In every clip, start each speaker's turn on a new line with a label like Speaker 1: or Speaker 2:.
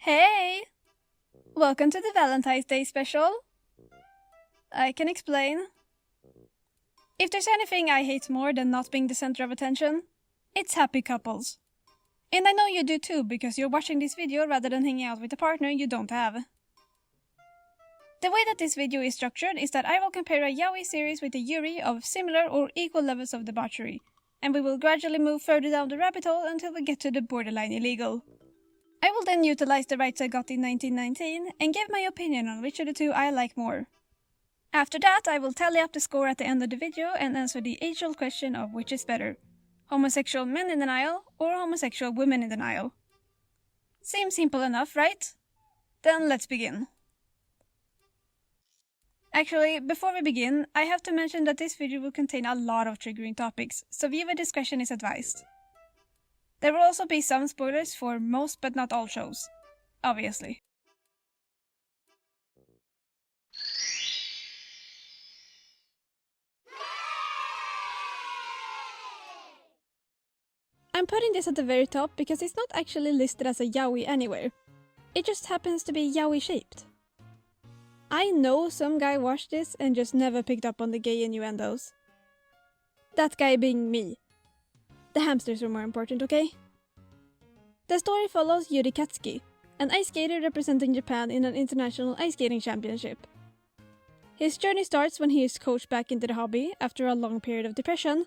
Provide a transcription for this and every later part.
Speaker 1: Hey! Welcome to the Valentine's Day special. I can explain. If there's anything I hate more than not being the center of attention, it's happy couples. And I know you do too, because you're watching this video rather than hanging out with a partner you don't have. The way that this video is structured is that I will compare a Yaoi series with a Yuri of similar or equal levels of debauchery, and we will gradually move further down the rabbit hole until we get to the borderline illegal. I will then utilize the rights I got in 1919 and give my opinion on which of the two I like more. After that, I will tally up the score at the end of the video and answer the age-old question of which is better, homosexual men in denial or homosexual women in denial. Seems simple enough, right? Then let's begin. Actually, before we begin, I have to mention that this video will contain a lot of triggering topics, so viewer discretion is advised. There will also be some spoilers for most but not all shows, obviously. I'm putting this at the very top because it's not actually listed as a yaoi anywhere. It just happens to be yaoi shaped. I know some guy watched this and just never picked up on the gay innuendos. That guy being me. The hamsters were more important, okay? The story follows Yuri Katsuki, an ice skater representing Japan in an international ice skating championship. His journey starts when he is coached back into the hobby after a long period of depression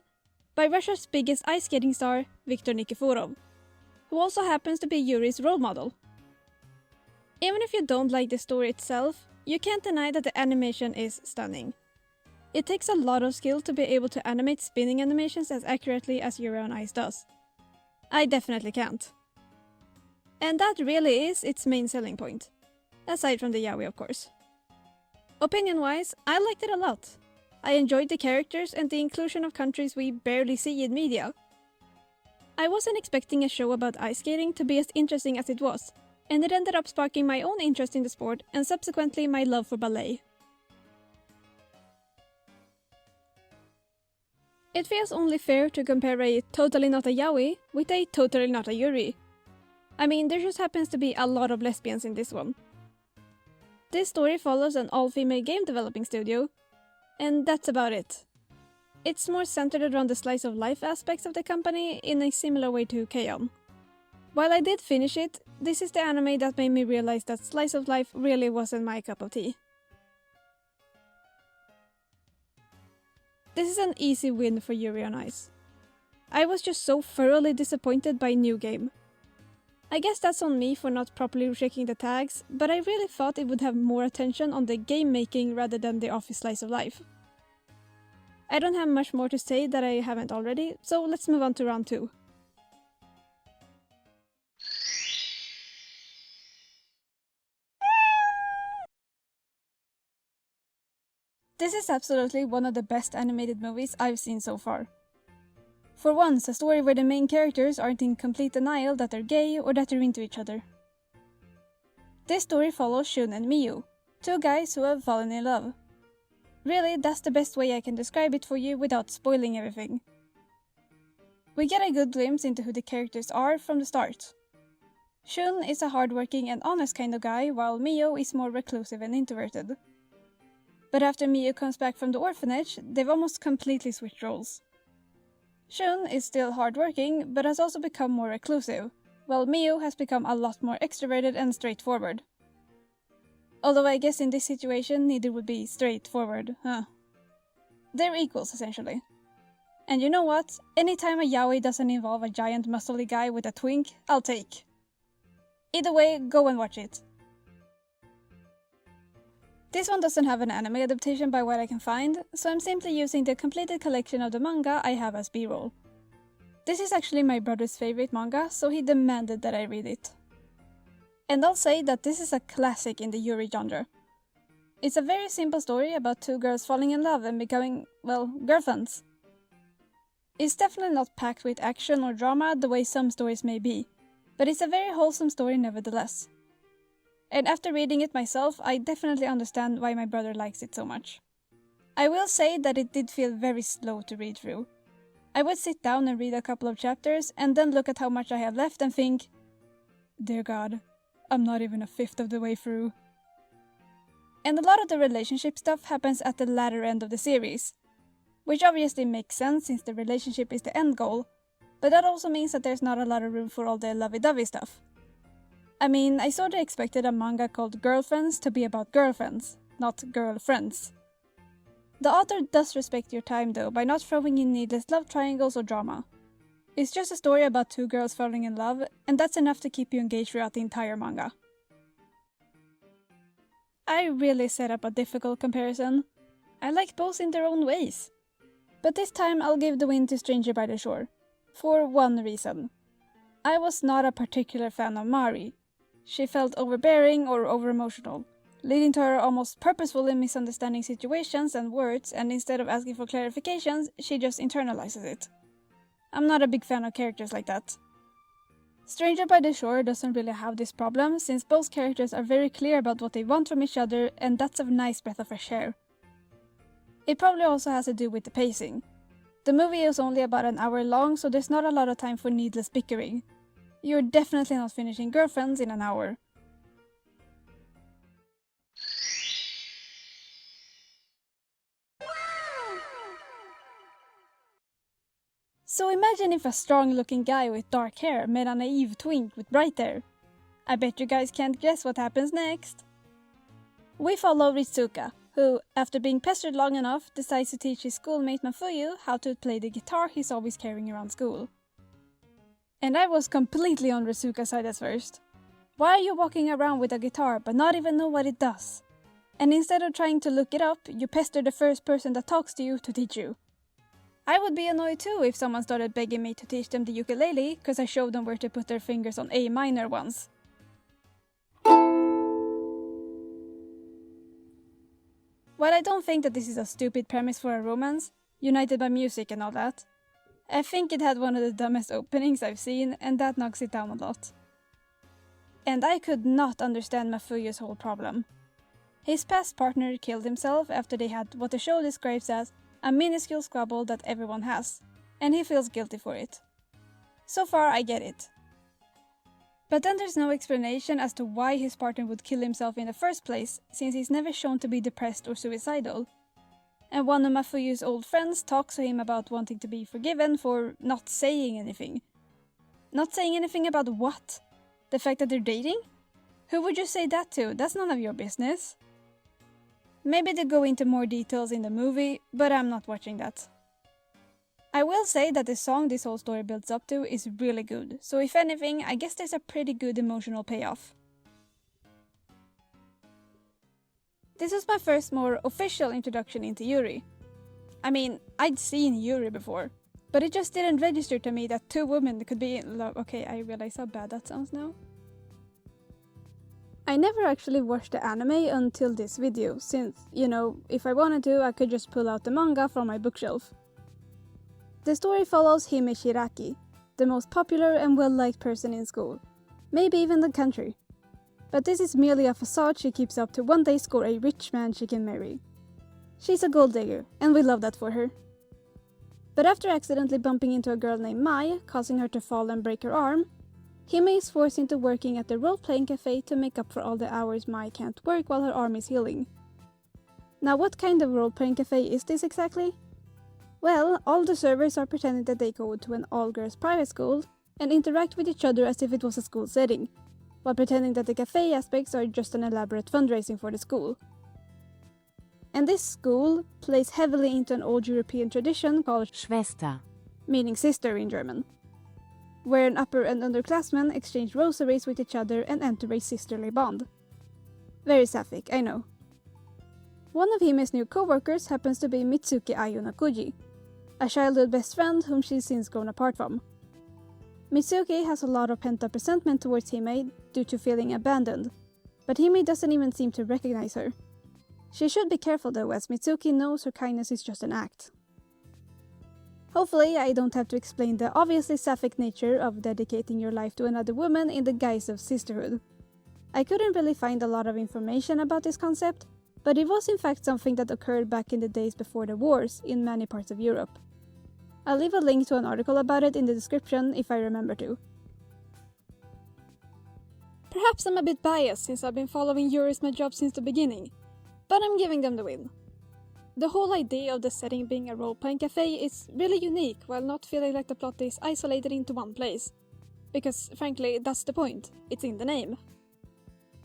Speaker 1: by Russia's biggest ice skating star, Viktor Nikiforov, who also happens to be Yuri's role model. Even if you don't like the story itself, you can't deny that the animation is stunning. It takes a lot of skill to be able to animate spinning animations as accurately as Yuri on Ice does. I definitely can't. And that really is its main selling point, aside from the yaoi of course. Opinion-wise, I liked it a lot. I enjoyed the characters and the inclusion of countries we barely see in media. I wasn't expecting a show about ice skating to be as interesting as it was, and it ended up sparking my own interest in the sport and subsequently my love for ballet. It feels only fair to compare a totally not a yaoi with a totally not a yuri. I mean, there just happens to be a lot of lesbians in this one. This story follows an all-female game developing studio, and that's about it. It's more centered around the slice of life aspects of the company in a similar way to K-On! While I did finish it, this is the anime that made me realize that slice of life really wasn't my cup of tea. This is an easy win for Yuri on Ice. I was just so thoroughly disappointed by New Game. I guess that's on me for not properly checking the tags, but I really thought it would have more attention on the game making rather than the office slice of life. I don't have much more to say that I haven't already, so let's move on to round 2. This is absolutely one of the best animated movies I've seen so far. For once, a story where the main characters aren't in complete denial that they're gay or that they're into each other. This story follows Shun and Miyu, two guys who have fallen in love. Really, that's the best way I can describe it for you without spoiling everything. We get a good glimpse into who the characters are from the start. Shun is a hardworking and honest kind of guy, while Miyu is more reclusive and introverted. But after Miyu comes back from the orphanage, they've almost completely switched roles. Shun is still hardworking, but has also become more reclusive, while Miyu has become a lot more extroverted and straightforward. Although I guess in this situation neither would be straightforward, huh? They're equals, essentially. And you know what? Anytime a yaoi doesn't involve a giant muscly guy with a twink, I'll take. Either way, go and watch it. This one doesn't have an anime adaptation by what I can find, so I'm simply using the completed collection of the manga I have as B-roll. This is actually my brother's favorite manga, so he demanded that I read it. And I'll say that this is a classic in the Yuri genre. It's a very simple story about two girls falling in love and becoming, well, girlfriends. It's definitely not packed with action or drama the way some stories may be, but it's a very wholesome story nevertheless. And after reading it myself, I definitely understand why my brother likes it so much. I will say that it did feel very slow to read through. I would sit down and read a couple of chapters and then look at how much I have left and think, dear God, I'm not even a fifth of the way through. And a lot of the relationship stuff happens at the latter end of the series, which obviously makes sense since the relationship is the end goal, but that also means that there's not a lot of room for all the lovey-dovey stuff. I mean, I sorta expected a manga called Girlfriends to be about girlfriends, not girlfriends. The author does respect your time though by not throwing in needless love triangles or drama. It's just a story about two girls falling in love, and that's enough to keep you engaged throughout the entire manga. I really set up a difficult comparison. I like both in their own ways. But this time I'll give the win to Stranger by the Shore. For one reason. I was not a particular fan of Mari. She felt overbearing or over-emotional, leading to her almost purposefully misunderstanding situations and words, and instead of asking for clarifications, she just internalizes it. I'm not a big fan of characters like that. Stranger by the Shore doesn't really have this problem, since both characters are very clear about what they want from each other, and that's a nice breath of fresh air. It probably also has to do with the pacing. The movie is only about an hour long, so there's not a lot of time for needless bickering. You're definitely not finishing Girlfriends in an hour. So imagine if a strong-looking guy with dark hair met a naive twink with bright hair. I bet you guys can't guess what happens next. We follow Ritsuka, who, after being pestered long enough, decides to teach his schoolmate Mafuyu how to play the guitar he's always carrying around school. And I was completely on Ritsuka's side at first. Why are you walking around with a guitar but not even know what it does? And instead of trying to look it up, you pester the first person that talks to you to teach you. I would be annoyed too if someone started begging me to teach them the ukulele because I showed them where to put their fingers on A minor once. While I don't think that this is a stupid premise for a romance, united by music and all that, I think it had one of the dumbest openings I've seen, and that knocks it down a lot. And I could not understand Mafuyu's whole problem. His past partner killed himself after they had what the show describes as a minuscule squabble that everyone has, and he feels guilty for it. So far, I get it. But then there's no explanation as to why his partner would kill himself in the first place, since he's never shown to be depressed or suicidal. And one of Mafuyu's old friends talks to him about wanting to be forgiven for not saying anything. Not saying anything about what? The fact that they're dating? Who would you say that to? That's none of your business. Maybe they go into more details in the movie, but I'm not watching that. I will say that the song this whole story builds up to is really good, so if anything, I guess there's a pretty good emotional payoff. This was my first more official introduction into Yuri. I mean, I'd seen Yuri before, but it just didn't register to me that two women could be in love. Okay, I realize how bad that sounds now. I never actually watched the anime until this video, since, you know, if I wanted to, I could just pull out the manga from my bookshelf. The story follows Hime Shiraki, the most popular and well-liked person in school, maybe even the country. But this is merely a facade she keeps up to one day score a rich man she can marry. She's a gold digger, and we love that for her. But after accidentally bumping into a girl named Mai, causing her to fall and break her arm, Hime is forced into working at the role-playing cafe to make up for all the hours Mai can't work while her arm is healing. Now, what kind of role-playing cafe is this exactly? Well, all the servers are pretending that they go to an all-girls private school and interact with each other as if it was a school setting, while pretending that the cafe aspects are just an elaborate fundraising for the school. And this school plays heavily into an old European tradition called
Speaker 2: Schwester,
Speaker 1: meaning sister in German, where an upper and underclassmen exchange rosaries with each other and enter a sisterly bond. Very sapphic, I know. One of Hime's new co-workers happens to be Mitsuki Ayunakuji, a childhood best friend whom she's since grown apart from. Mitsuki has a lot of pent-up resentment towards Hime due to feeling abandoned, but Hime doesn't even seem to recognize her. She should be careful though, as Mitsuki knows her kindness is just an act. Hopefully, I don't have to explain the obviously sapphic nature of dedicating your life to another woman in the guise of sisterhood. I couldn't really find a lot of information about this concept, but it was in fact something that occurred back in the days before the wars in many parts of Europe. I'll leave a link to an article about it in the description if I remember to. Perhaps I'm a bit biased since I've been following Yaoi vs. My Job since the beginning, but I'm giving them the win. The whole idea of the setting being a role-playing cafe is really unique while not feeling like the plot is isolated into one place. Because frankly, that's the point, it's in the name.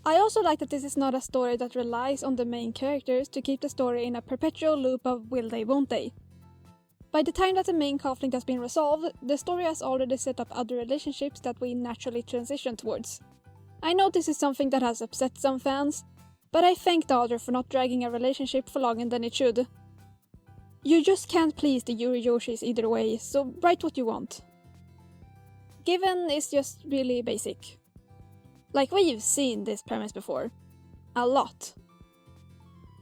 Speaker 1: I also like that this is not a story that relies on the main characters to keep the story in a perpetual loop of will they, won't they. By the time that the main conflict has been resolved, the story has already set up other relationships that we naturally transition towards. I know this is something that has upset some fans, but I thank the author for not dragging a relationship for longer than it should. You just can't please the Yuri Yoshis either way, so write what you want. Given is just really basic. Like we've seen this premise before. A lot.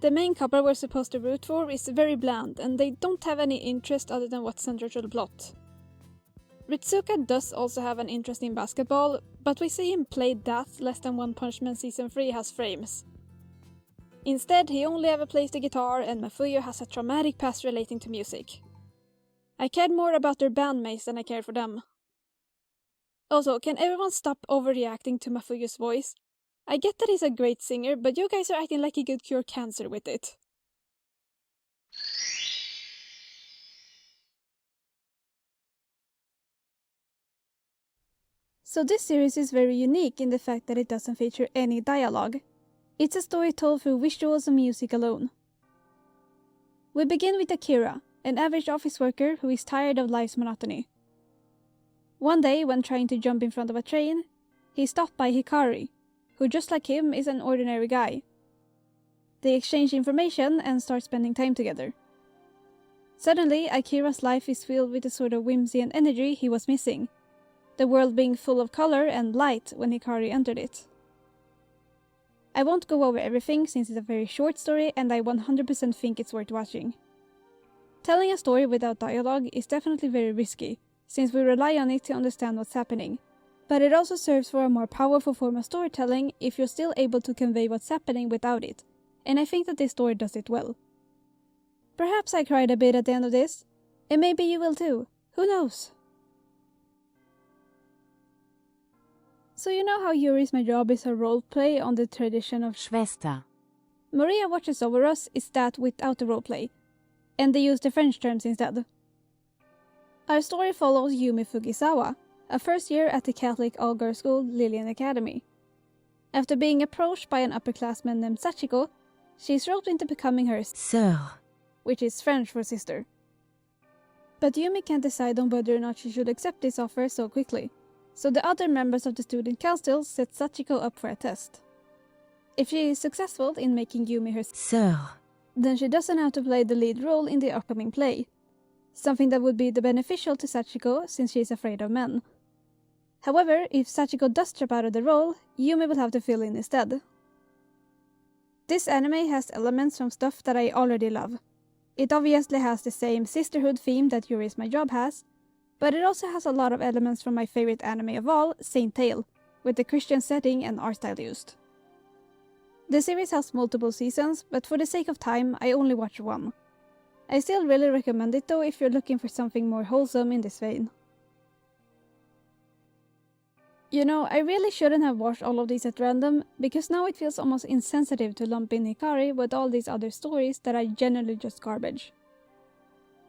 Speaker 1: The main couple we're supposed to root for is very bland and they don't have any interest other than what's central to the plot. Ritsuka does also have an interest in basketball, but we see him play that less than One Punch Man Season 3 has frames. Instead, he only ever plays the guitar and Mafuyu has a traumatic past relating to music. I cared more about their bandmates than I cared for them. Also, can everyone stop overreacting to Mafuyu's voice? I get that he's a great singer, but you guys are acting like he could cure cancer with it. So this series is very unique in the fact that it doesn't feature any dialogue. It's a story told through visuals and music alone. We begin with Akira, an average office worker who is tired of life's monotony. One day, when trying to jump in front of a train, he's stopped by Hikari, who just like him is an ordinary guy. They exchange information and start spending time together. Suddenly, Akira's life is filled with the sort of whimsy and energy he was missing, the world being full of color and light when Hikari entered it. I won't go over everything since it's a very short story and I 100% think it's worth watching. Telling a story without dialogue is definitely very risky, since we rely on it to understand what's happening. But it also serves for a more powerful form of storytelling if you're still able to convey what's happening without it, and I think that this story does it well. Perhaps I cried a bit at the end of this, and maybe you will too, who knows? So you know how Yaoi vs. My Job is a roleplay on the tradition of
Speaker 2: Schwester.
Speaker 1: Maria Watches Over Us is that without the roleplay, and they use the French terms instead. Our story follows Yumi Fujisawa, a first year at the Catholic all-girls school Lillian Academy. After being approached by an upperclassman named Sachiko, she's roped into becoming her
Speaker 2: Sœur.
Speaker 1: which is French for sister. But Yumi can't decide on whether or not she should accept this offer so quickly, so the other members of the student council set Sachiko up for a test. If she is successful in making Yumi her
Speaker 2: Sœur.
Speaker 1: then she doesn't have to play the lead role in the upcoming play, something that would be beneficial to Sachiko since she is afraid of men. However, if Sachiko does drop out of the role, Yumi will have to fill in instead. This anime has elements from stuff that I already love. It obviously has the same sisterhood theme that Yaoi vs. My Job has, but it also has a lot of elements from my favorite anime of all, Saint Tail, with the Christian setting and art style used. The series has multiple seasons, but for the sake of time, I only watched one. I still really recommend it though if you're looking for something more wholesome in this vein. You know, I really shouldn't have watched all of these at random, because now it feels almost insensitive to lump in Hikari with all these other stories that are generally just garbage.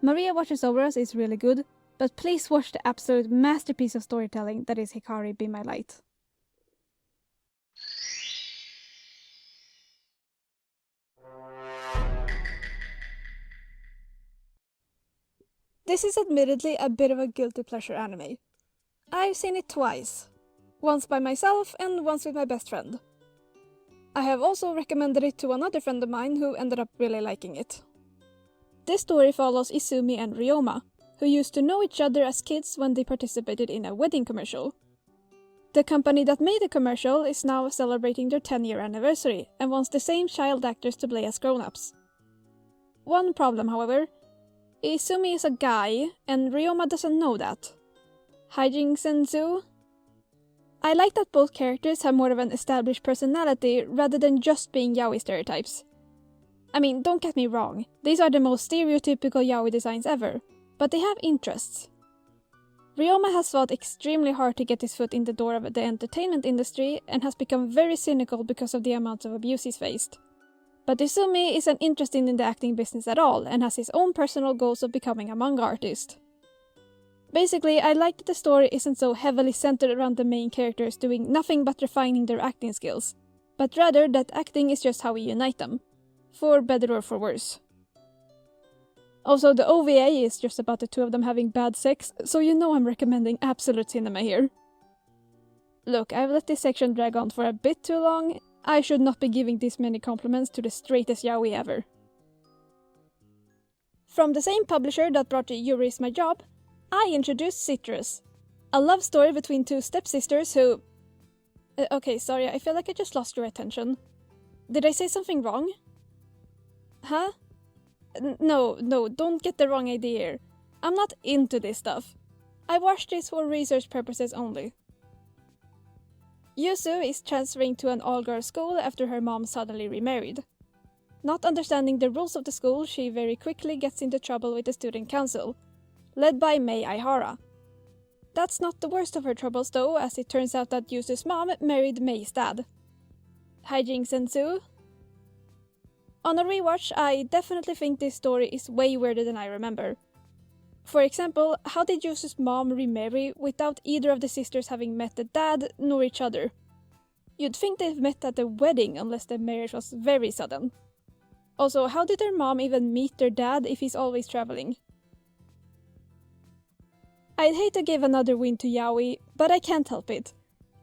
Speaker 1: Maria Watches Over Us is really good, but please watch the absolute masterpiece of storytelling that is Hikari Be My Light. This is admittedly a bit of a guilty pleasure anime. I've seen it twice. Once by myself and once with my best friend. I have also recommended it to another friend of mine who ended up really liking it. This story follows Izumi and Ryoma, who used to know each other as kids when they participated in a wedding commercial. The company that made the commercial is now celebrating their 10-year anniversary and wants the same child actors to play as grown-ups. One problem, however, Izumi is a guy and Ryoma doesn't know that. Hijinks ensue. I like that both characters have more of an established personality rather than just being yaoi stereotypes. I mean, don't get me wrong, these are the most stereotypical yaoi designs ever, but they have interests. Ryoma has fought extremely hard to get his foot in the door of the entertainment industry and has become very cynical because of the amount of abuse he's faced. But Izumi isn't interested in the acting business at all and has his own personal goals of becoming a manga artist. Basically, I like that the story isn't so heavily centered around the main characters doing nothing but refining their acting skills, but rather that acting is just how we unite them, for better or for worse. Also, the OVA is just about the two of them having bad sex, so you know I'm recommending absolute cinema here. Look, I've let this section drag on for a bit too long. I should not be giving this many compliments to the straightest yaoi ever. From the same publisher that brought you Yuri Is My Job, I introduced Citrus, a love story between two stepsisters who... okay, sorry, I feel like I just lost your attention. Did I say something wrong? Huh? No, don't get the wrong idea here. I'm not into this stuff. I watched this for research purposes only. Yuzu is transferring to an all-girls school after her mom suddenly remarried. Not understanding the rules of the school, she very quickly gets into trouble with the student council, led by Mei Aihara. That's not the worst of her troubles though, as it turns out that Yuzu's mom married Mei's dad. Hijinks ensue. On a rewatch, I definitely think this story is way weirder than I remember. For example, how did Yuzu's mom remarry without either of the sisters having met the dad nor each other? You'd think they've met at the wedding unless the marriage was very sudden. Also, how did their mom even meet their dad if he's always traveling? I'd hate to give another win to Yaoi, but I can't help it.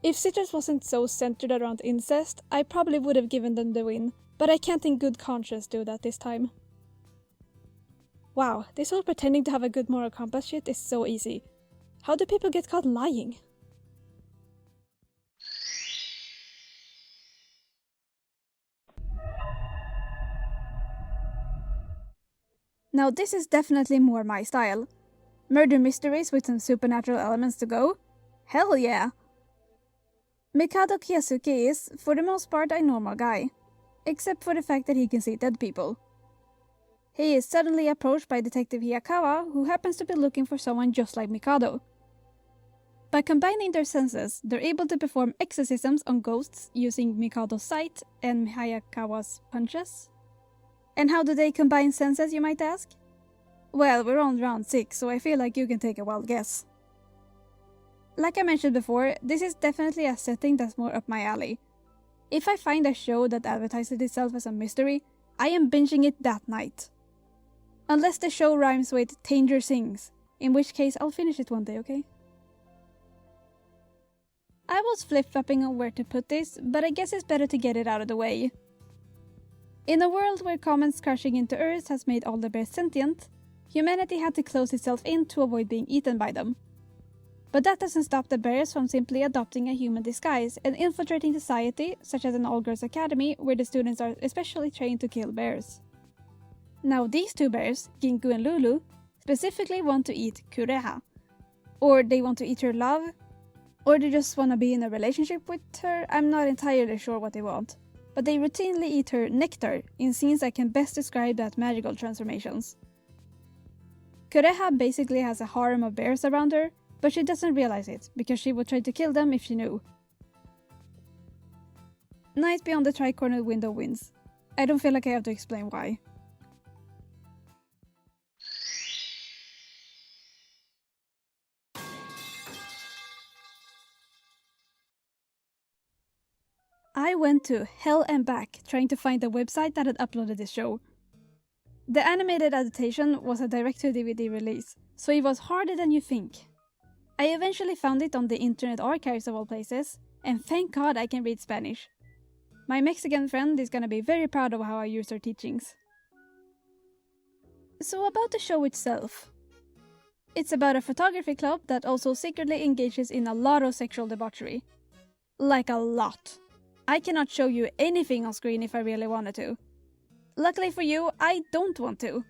Speaker 1: If Citrus wasn't so centered around incest, I probably would have given them the win, but I can't in good conscience do that this time. Wow, this whole pretending to have a good moral compass shit is so easy. How do people get caught lying? Now this is definitely more my style. Murder mysteries with some supernatural elements to go? Hell yeah! Mikado Kiyasuke is, for the most part, a normal guy. Except for the fact that he can see dead people. He is suddenly approached by Detective Hiyakawa, who happens to be looking for someone just like Mikado. By combining their senses, they're able to perform exorcisms on ghosts using Mikado's sight and Hayakawa's punches. And how do they combine senses, you might ask? Well, we're on round 6, so I feel like you can take a wild guess. Like I mentioned before, this is definitely a setting that's more up my alley. If I find a show that advertises itself as a mystery, I am binging it that night. Unless the show rhymes with Tanger Sings, in which case I'll finish it one day, okay? I was flip-flopping on where to put this, but I guess it's better to get it out of the way. In a world where comets crashing into Earth has made all the bears sentient, humanity had to close itself in to avoid being eaten by them. But that doesn't stop the bears from simply adopting a human disguise and infiltrating society, such as an all-girls academy where the students are especially trained to kill bears. Now these two bears, Ginku and Lulu, specifically want to eat Kureha. Or they want to eat her love, or they just want to be in a relationship with her. I'm not entirely sure what they want. But they routinely eat her nectar in scenes that can best describe that magical transformations. Kureha basically has a harem of bears around her, but she doesn't realize it, because she would try to kill them if she knew. Night Beyond the Tri-Cornered Window wins. I don't feel like I have to explain why. I went to hell and back trying to find the website that had uploaded this show. The animated adaptation was a direct-to-DVD release, so it was harder than you think. I eventually found it on the Internet Archives of all places, and thank God I can read Spanish. My Mexican friend is gonna be very proud of how I use her teachings. So about the show itself. It's about a photography club that also secretly engages in a lot of sexual debauchery. Like a lot. I cannot show you anything on screen if I really wanted to. Luckily for you, I don't want to.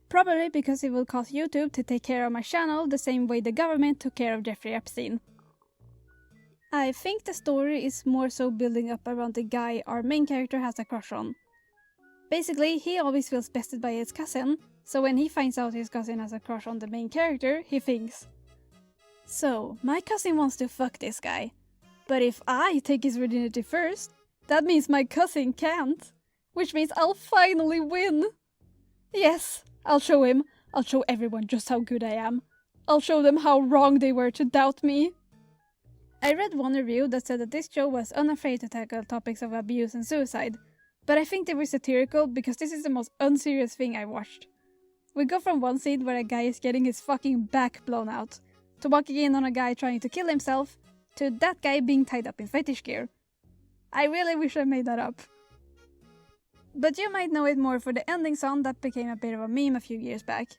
Speaker 1: Probably because it will cost YouTube to take care of my channel the same way the government took care of Jeffrey Epstein. I think the story is more so building up around the guy our main character has a crush on. Basically, he always feels bested by his cousin, so when he finds out his cousin has a crush on the main character, he thinks, So, my cousin wants to fuck this guy. But if I take his virginity first, that means my cousin can't. Which means I'll finally win. Yes, I'll show him. I'll show everyone just how good I am. I'll show them how wrong they were to doubt me. I read one review that said that this show was unafraid to tackle topics of abuse and suicide, but I think they were satirical because this is the most unserious thing I watched. We go from one scene where a guy is getting his fucking back blown out, to walking in on a guy trying to kill himself, to that guy being tied up in fetish gear. I really wish I made that up. But you might know it more for the ending song that became a bit of a meme a few years back.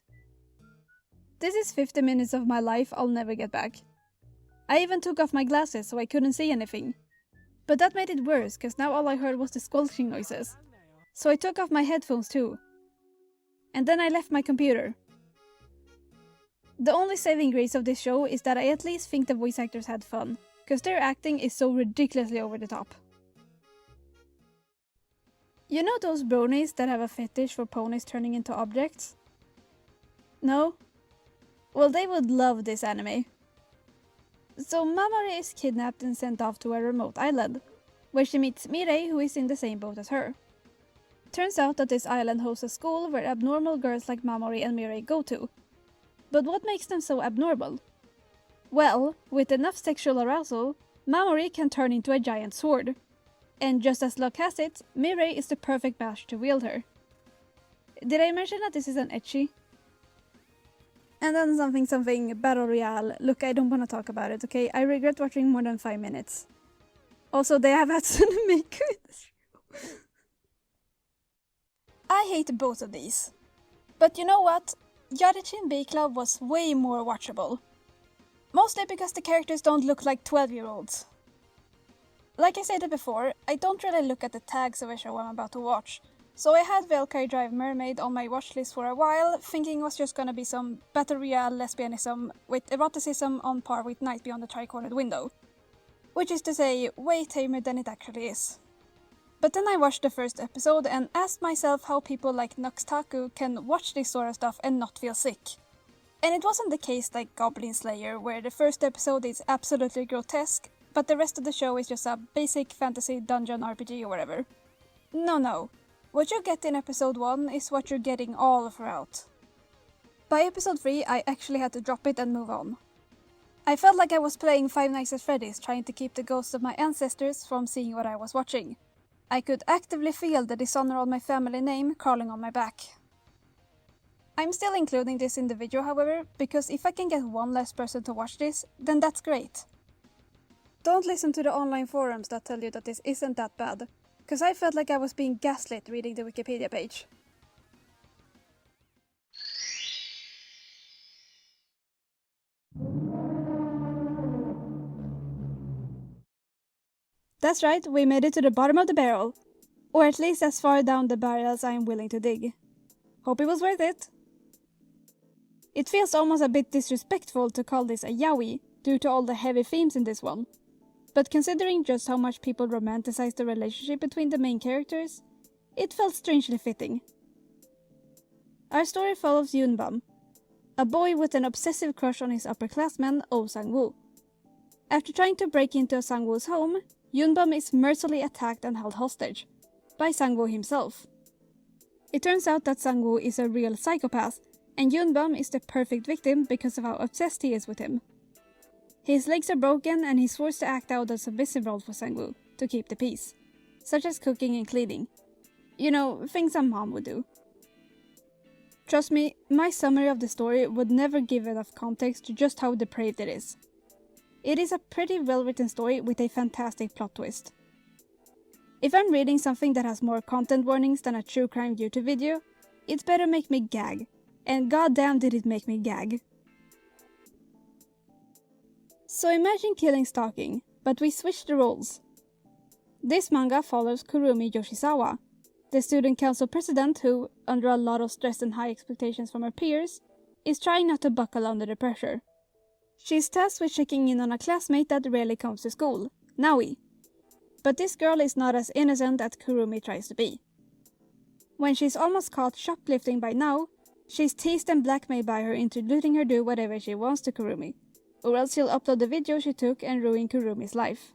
Speaker 1: This is 50 minutes of my life I'll never get back. I even took off my glasses so I couldn't see anything. But that made it worse, cause now all I heard was the squelching noises. So I took off my headphones too. And then I left my computer. The only saving grace of this show is that I at least think the voice actors had fun, cause their acting is so ridiculously over the top. You know those bronies that have a fetish for ponies turning into objects? No? Well, they would love this anime. So Mamoru is kidnapped and sent off to a remote island, where she meets Mirei, who is in the same boat as her. Turns out that this island hosts a school where abnormal girls like Mamoru and Mirei go to. But what makes them so abnormal? Well, with enough sexual arousal, Mamoru can turn into a giant sword. And just as luck has it, Mirei is the perfect match to wield her. Did I mention that this is an ecchi? And then something battle royale. Look, I don't want to talk about it, okay? I regret watching more than 5 minutes. Also, they have Hatsune Miku in this show. I hate both of these. But you know what? Yarichin Bay Club was way more watchable. Mostly because the characters don't look like 12-year-olds. Like I said before, I don't really look at the tags of a show I'm about to watch. So I had Valkyrie Drive Mermaid on my watch list for a while, thinking it was just gonna be some battle royale lesbianism with eroticism on par with Night Beyond the Tri-Cornered Window. Which is to say, way tamer than it actually is. But then I watched the first episode and asked myself how people like Noxtaku can watch this sort of stuff and not feel sick. And it wasn't the case like Goblin Slayer, where the first episode is absolutely grotesque, but the rest of the show is just a basic fantasy dungeon RPG or whatever. No. What you get in episode 1 is what you're getting all throughout. By episode 3, I actually had to drop it and move on. I felt like I was playing Five Nights at Freddy's trying to keep the ghosts of my ancestors from seeing what I was watching. I could actively feel the dishonor on my family name crawling on my back. I'm still including this in the video, however, because if I can get one less person to watch this, then that's great. Don't listen to the online forums that tell you that this isn't that bad, because I felt like I was being gaslit reading the Wikipedia page. That's right, we made it to the bottom of the barrel. Or at least as far down the barrel as I am willing to dig. Hope it was worth it. It feels almost a bit disrespectful to call this a yaoi, due to all the heavy themes in this one. But considering just how much people romanticize the relationship between the main characters, it felt strangely fitting. Our story follows Yunbam, a boy with an obsessive crush on his upperclassman, Oh Sang-woo. After trying to break into Sang-woo's home, Yunbam is mercilessly attacked and held hostage, by Sang-woo himself. It turns out that Sang-woo is a real psychopath, and Yunbam is the perfect victim because of how obsessed he is with him. His legs are broken and he's forced to act out a submissive role for Sang-woo to keep the peace, such as cooking and cleaning. You know, things a mom would do. Trust me, my summary of the story would never give enough context to just how depraved it is. It is a pretty well-written story with a fantastic plot twist. If I'm reading something that has more content warnings than a true crime YouTube video, it better make me gag. And goddamn did it make me gag. So imagine killing stalking, but we switch the roles. This manga follows Kurumi Yoshizawa, the student council president who, under a lot of stress and high expectations from her peers, is trying not to buckle under the pressure. She's tasked with checking in on a classmate that rarely comes to school, Naoi. But this girl is not as innocent as Kurumi tries to be. When she's almost caught shoplifting by Nao, she's teased and blackmailed by her into letting her do whatever she wants to Kurumi, or else she'll upload the video she took and ruin Kurumi's life.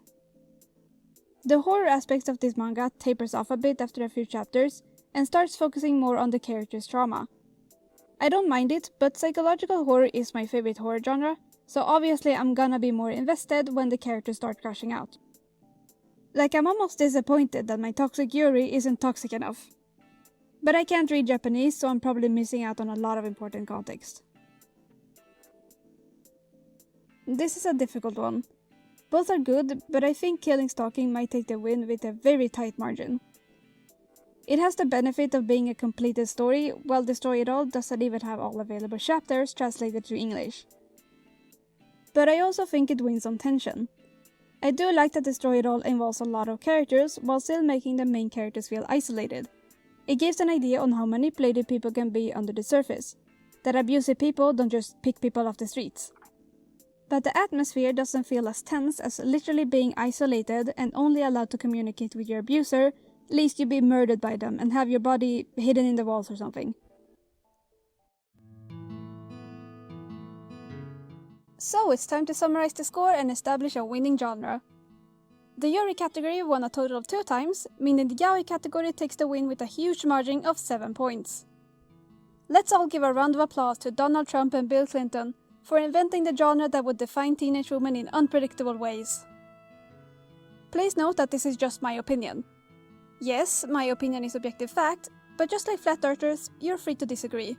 Speaker 1: The horror aspects of this manga tapers off a bit after a few chapters and starts focusing more on the character's trauma. I don't mind it, but psychological horror is my favorite horror genre, so obviously I'm gonna be more invested when the characters start crashing out. Like, I'm almost disappointed that my toxic Yuri isn't toxic enough. But I can't read Japanese, so I'm probably missing out on a lot of important context. This is a difficult one. Both are good, but I think Killing Stalking might take the win with a very tight margin. It has the benefit of being a completed story, while Destroy It All doesn't even have all available chapters translated to English. But I also think it wins on tension. I do like that Destroy It All involves a lot of characters, while still making the main characters feel isolated. It gives an idea on how manipulated people can be under the surface, that abusive people don't just pick people off the streets. But the atmosphere doesn't feel as tense as literally being isolated and only allowed to communicate with your abuser, lest you be murdered by them and have your body hidden in the walls or something. So it's time to summarize the score and establish a winning genre. The Yuri category won a total of 2 times, meaning the Yaoi category takes the win with a huge margin of 7 points. Let's all give a round of applause to Donald Trump and Bill Clinton for inventing the genre that would define teenage women in unpredictable ways. Please note that this is just my opinion. Yes, my opinion is objective fact, but just like flat earthers, you're free to disagree.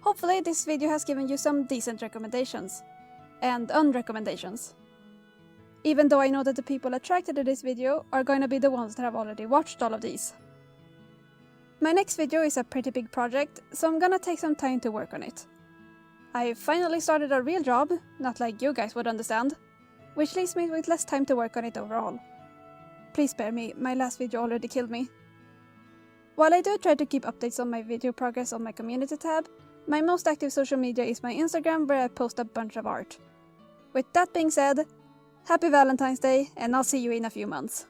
Speaker 1: Hopefully this video has given you some decent recommendations. And unrecommendations. Even though I know that the people attracted to this video are going to be the ones that have already watched all of these. My next video is a pretty big project, so I'm gonna take some time to work on it. I finally started a real job, not like you guys would understand, which leaves me with less time to work on it overall. Please spare me, my last video already killed me. While I do try to keep updates on my video progress on my community tab, my most active social media is my Instagram, where I post a bunch of art. With that being said, happy Valentine's Day, and I'll see you in a few months.